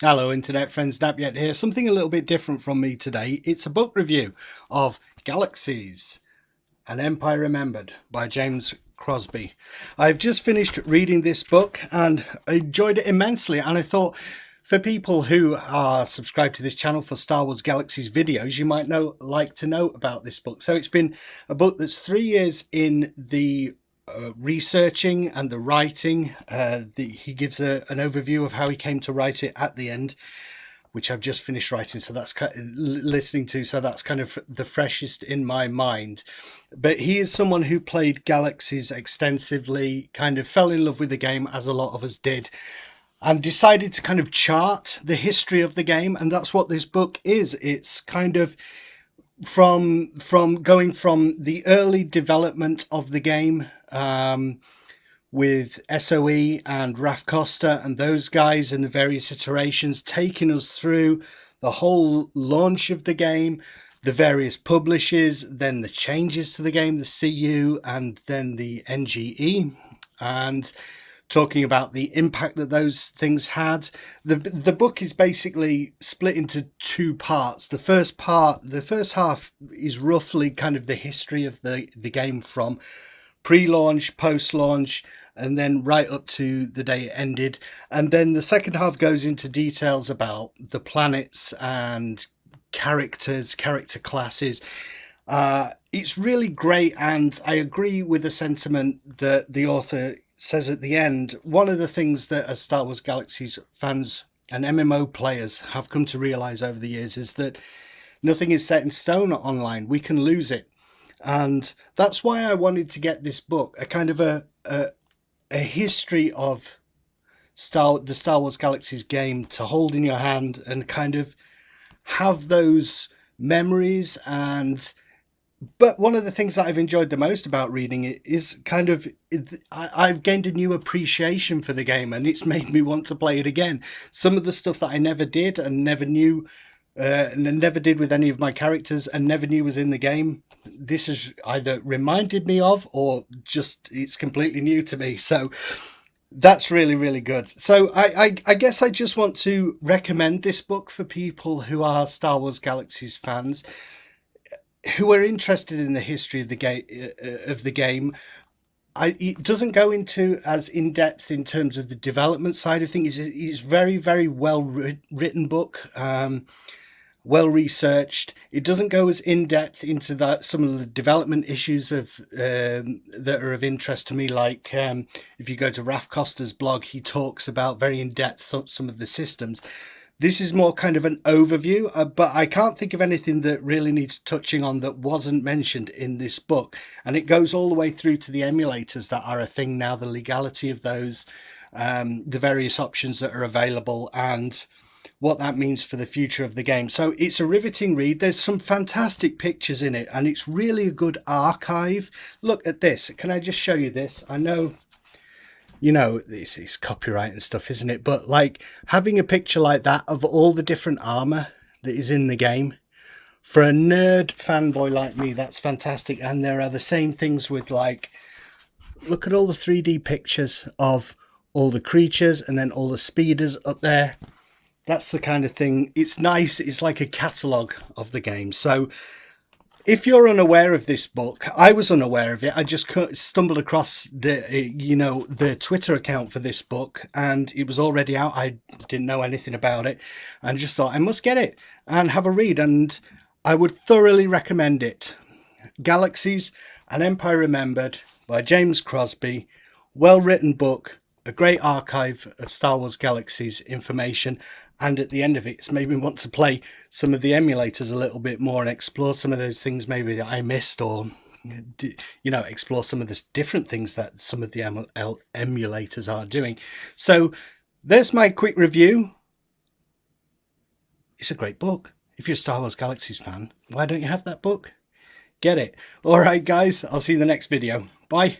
Hello internet friends, Napyet here. Something a little bit different from me today. It's a book review of Galaxies, An Empire Remembered by James Crosby. I've just finished reading this book and I enjoyed it immensely, and I thought for people who are subscribed to this channel for Star Wars Galaxies videos, you might like to know about this book. So it's been a book that's 3 years in the researching and the writing. He gives an overview of how he came to write it at the end, which I've just finished writing, so that's listening to, so that's kind of the freshest in my mind. But he is someone who played Galaxies extensively, kind of fell in love with the game, as a lot of us did, and decided to kind of chart the history of the game. And that's what this book is. It's kind of from going from the early development of the game, with SOE and Raf Costa and those guys and the various iterations, taking us through the whole launch of the game, the various publishers, then the changes to the game, the CU and then the NGE, and talking about the impact that those things had. The book is basically split into two parts. The first half is roughly kind of the history of the game from pre-launch, post-launch, and then right up to the day it ended. And then the second half goes into details about the planets and character classes. It's really great, and I agree with the sentiment that the author says at the end. One of the things that as Star Wars Galaxies fans and MMO players have come to realize over the years is that nothing is set in stone online. We can lose it. And that's why I wanted to get this book, a kind of a history of the Star Wars Galaxies game to hold in your hand and kind of have those memories. But one of the things that I've enjoyed the most about reading it is kind of, I've gained a new appreciation for the game, and it's made me want to play it again. Some of the stuff that I never did and never knew, and never did with any of my characters and never knew was in the game, this has either reminded me of or just it's completely new to me. So that's really, really good. So I guess I just want to recommend this book for people who are Star Wars Galaxies fans, who are interested in the history of the game. It doesn't go into as in depth in terms of the development side of things. It's very, very well written book, well researched. It doesn't go as in depth into some of the development issues of that are of interest to me. Like if you go to Raf Costa's blog, he talks about very in depth some of the systems. This is more kind of an overview, but I can't think of anything that really needs touching on that wasn't mentioned in this book. And it goes all the way through to the emulators that are a thing now, the legality of those, the various options that are available, and what that means for the future of the game. So it's a riveting read. There's some fantastic pictures in it, and it's really a good archive. Look at this. Can I just show you this? I know, you know, this is copyright and stuff, isn't it? But like having a picture like that of all the different armor that is in the game, for a nerd fanboy like me, that's fantastic. And there are the same things with, like, look at all the 3D pictures of all the creatures and then all the speeders up there. That's the kind of thing. It's nice. It's like a catalogue of the game. So if you're unaware of this book, I was unaware of it. I just stumbled across the Twitter account for this book, and it was already out. I didn't know anything about it, and just thought I must get it and have a read. And I would thoroughly recommend it. Galaxies, An Empire Remembered by James Crosby. Well-written book, a great archive of Star Wars Galaxies information, and at the end of it, it's made me want to play some of the emulators a little bit more and explore some of those things maybe that I missed, or explore some of the different things that some of the emulators are doing. So there's my quick review. It's a great book. If you're a Star Wars Galaxies fan, why don't you have that book? Get it. All right, guys, I'll see you in the next video. Bye.